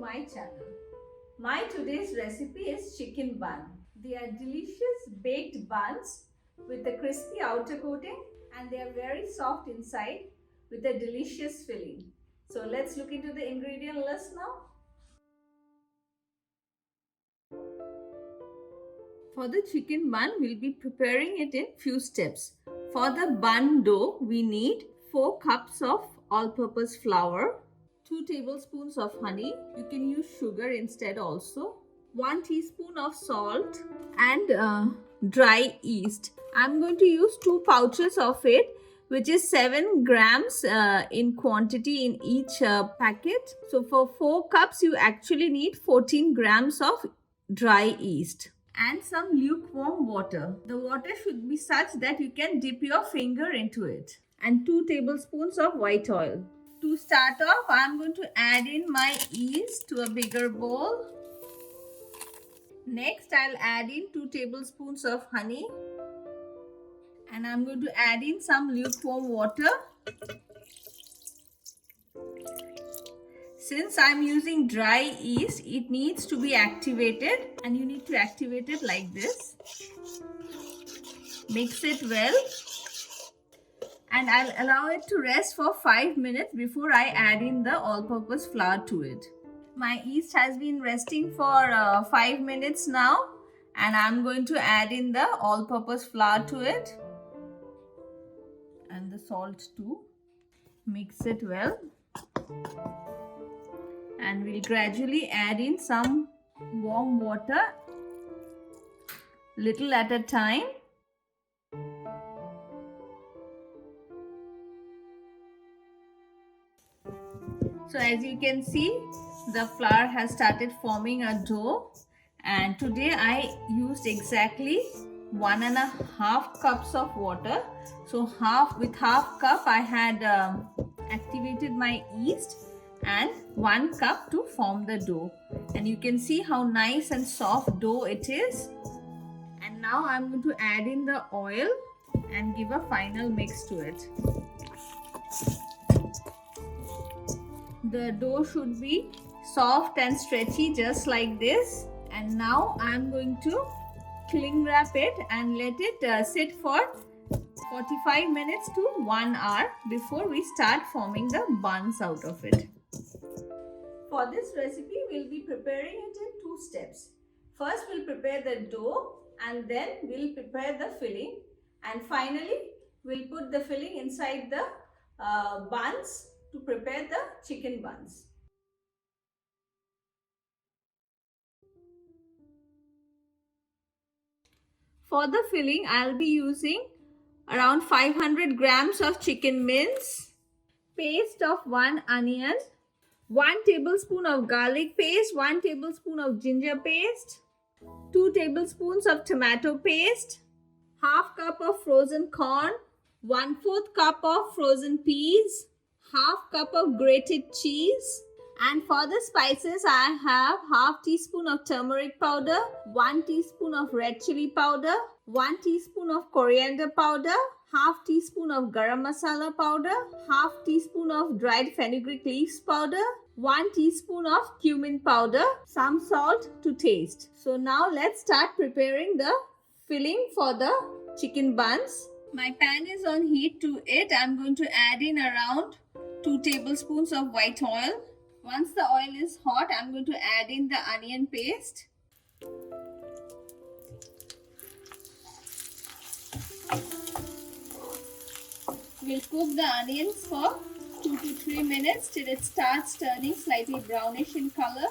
my channel. My today's recipe is chicken bun. They are delicious baked buns with a crispy outer coating and they are very soft inside with a delicious filling. So let's look into the ingredient list now. For the chicken bun, we'll be preparing it in few steps. For the bun dough, we need 4 cups of all-purpose flour, 2 tablespoons of honey. You can use sugar instead also. 1 teaspoon of salt and dry yeast. I'm going to use 2 pouches of it, which is 7 grams in quantity in each packet. So for 4 cups, you actually need 14 grams of dry yeast and some lukewarm water. The water should be such that you can dip your finger into it, and 2 tablespoons of white oil. To start off, I'm going to add in my yeast to a bigger bowl. Next, I'll add in 2 tablespoons of honey, and I'm going to add in some lukewarm water. Since I'm using dry yeast, it needs to be activated, and you need to activate it like this. Mix it well, and I'll allow it to rest for 5 minutes before I add in the all-purpose flour to it. My yeast has been resting for 5 minutes now, and I'm going to add in the all-purpose flour to it and the salt too. Mix it well, and we'll gradually add in some warm water, little at a time. So as you can see, the flour has started forming a dough, and today I used exactly 1.5 cups of water. So with half cup I had activated my yeast and 1 cup to form the dough, and you can see how nice and soft dough it is. And now I'm going to add in the oil and give a final mix to it. The dough should be soft and stretchy just like this. And now I'm going to cling wrap it and let it sit for 45 minutes to 1 hour before we start forming the buns out of it. For this recipe, we'll be preparing it in 2 steps. First, we'll prepare the dough, and then we'll prepare the filling, and finally we'll put the filling inside the buns to prepare the chicken buns. For the filling, I'll be using around 500 grams of chicken mince, paste of 1 onion, 1 tablespoon of garlic paste, 1 tablespoon of ginger paste, 2 tablespoons of tomato paste, half cup of frozen corn, 1/4 cup of frozen peas, half cup of grated cheese. And for the spices, I have half teaspoon of turmeric powder, 1 teaspoon of red chili powder, 1 teaspoon of coriander powder, half teaspoon of garam masala powder, half teaspoon of dried fenugreek leaves powder, 1 teaspoon of cumin powder, some salt to taste. So now let's start preparing the filling for the chicken buns. My pan is on heat. To it, I'm going to add in around 2 tablespoons of white oil. Once the oil is hot, I'm going to add in the onion paste. We'll cook the onions for 2 to 3 minutes till it starts turning slightly brownish in color.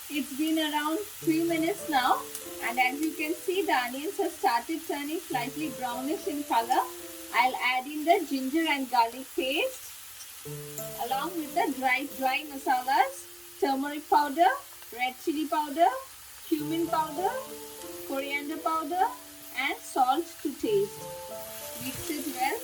It's been around 3 minutes now, and as you can see, the onions have started turning slightly brownish in color. I'll add in the ginger and garlic paste along with the dry masalas, turmeric powder, red chili powder, cumin powder, coriander powder, and salt to taste. Mix it well,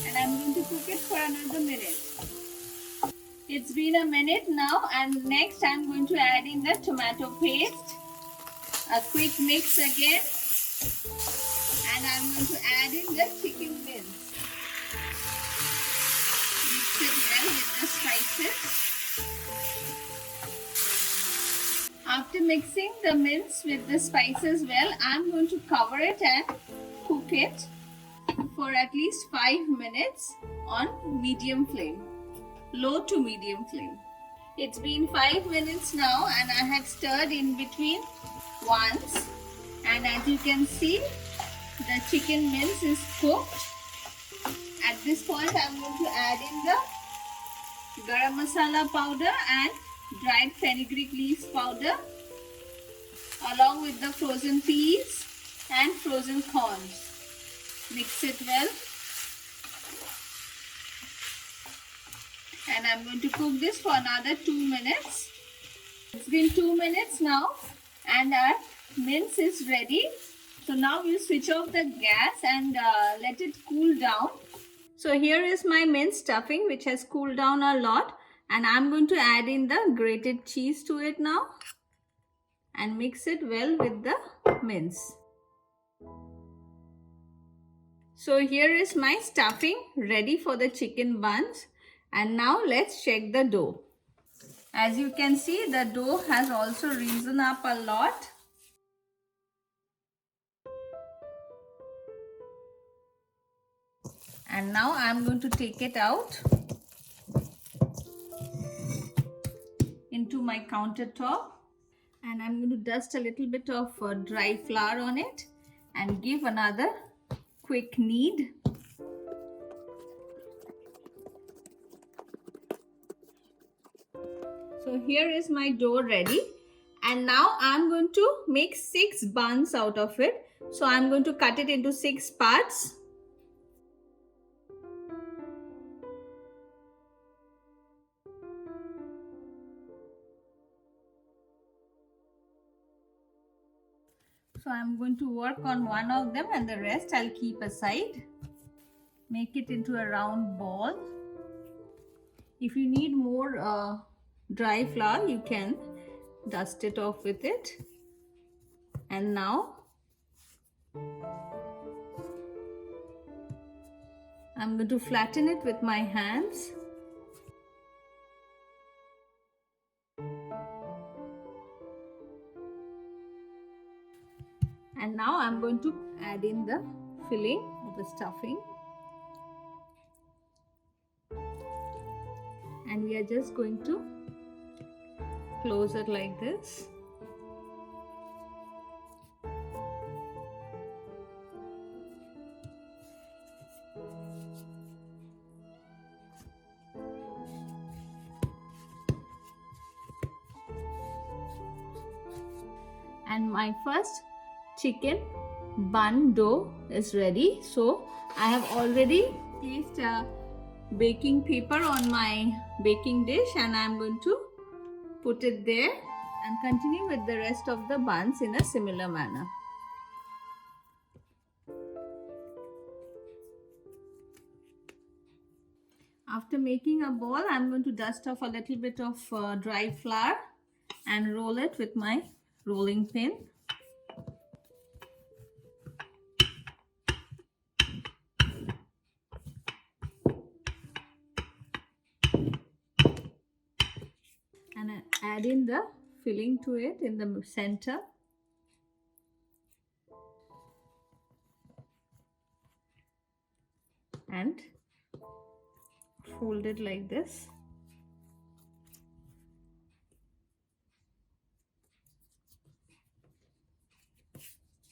and I'm going to cook it for another minute. It's been a minute now, and next I'm going to add in the tomato paste. A quick mix again, and I'm going to add in the chicken mince. Mix it well with the spices. After mixing the mince with the spices well, I'm going to cover it and cook it for at least 5 minutes on medium flame, low to medium flame. It's been 5 minutes now and I had stirred in between once, and as you can see, the chicken mince is cooked. At this point, I'm going to add in the garam masala powder and dried fenugreek leaves powder along with the frozen peas and frozen corns. Mix it well. And I'm going to cook this for another 2 minutes. It's been 2 minutes now and our mince is ready. So now we'll switch off the gas and let it cool down. So here is my mince stuffing, which has cooled down a lot, and I'm going to add in the grated cheese to it now and mix it well with the mince. So here is my stuffing ready for the chicken buns, and now let's check the dough. As you can see, the dough has also risen up a lot. And now I'm going to take it out into my countertop, and I'm going to dust a little bit of dry flour on it and give another quick knead. So here is my dough ready, and now I'm going to make 6 buns out of it. So I'm going to cut it into 6 parts. So I'm going to work on one of them and the rest I'll keep aside. Make it into a round ball. If you need more dry flour, you can dust it off with it. And now I'm going to flatten it with my hands. And now I'm going to add in the filling or the stuffing. And we are just going to close it like this. And my first chicken bun dough is ready. So I have already placed a baking paper on my baking dish, and I'm going to put it there and continue with the rest of the buns in a similar manner. After making a ball, I'm going to dust off a little bit of dry flour and roll it with my rolling pin. And add in the filling to it in the center. And fold it like this.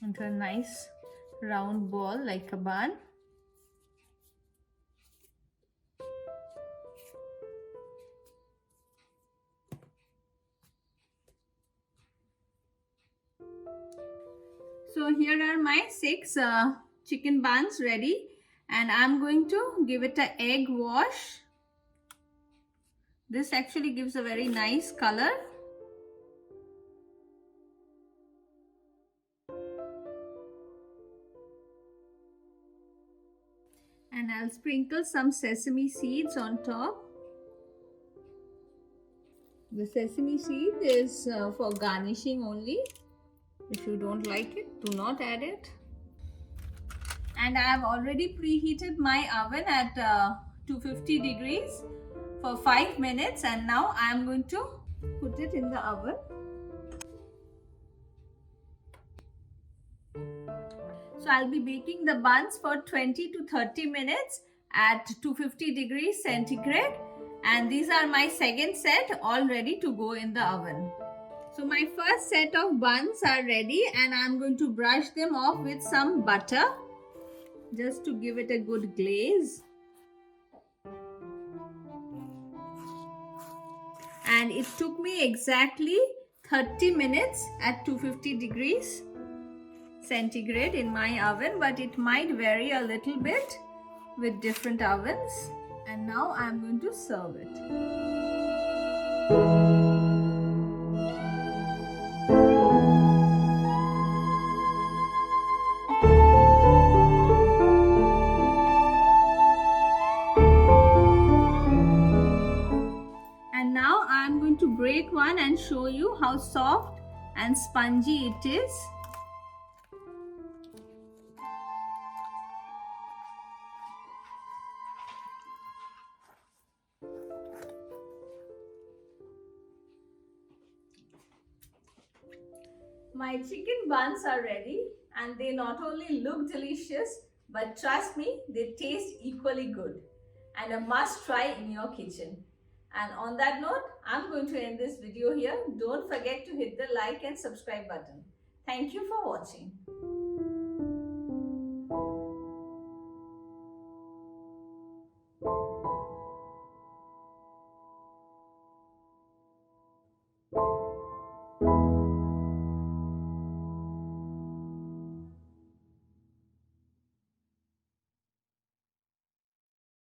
Into a nice round ball like a bun. So here are my 6 chicken buns ready, and I'm going to give it an egg wash. This actually gives a very nice color. And I'll sprinkle some sesame seeds on top. The sesame seed is for garnishing only. If you don't like it, do not add it. And I have already preheated my oven at 250 degrees for 5 minutes, and now I am going to put it in the oven. So I'll be baking the buns for 20 to 30 minutes at 250 degrees centigrade, and these are my second set all ready to go in the oven. So my first set of buns are ready, and I'm going to brush them off with some butter just to give it a good glaze. And it took me exactly 30 minutes at 250 degrees centigrade in my oven, but it might vary a little bit with different ovens. And now I'm going to serve it. And now I'm going to break one and show you how soft and spongy it is. My chicken buns are ready, and they not only look delicious, but trust me, they taste equally good and a must try in your kitchen. And on that note, I'm going to end this video here. Don't forget to hit the like and subscribe button. Thank you for watching.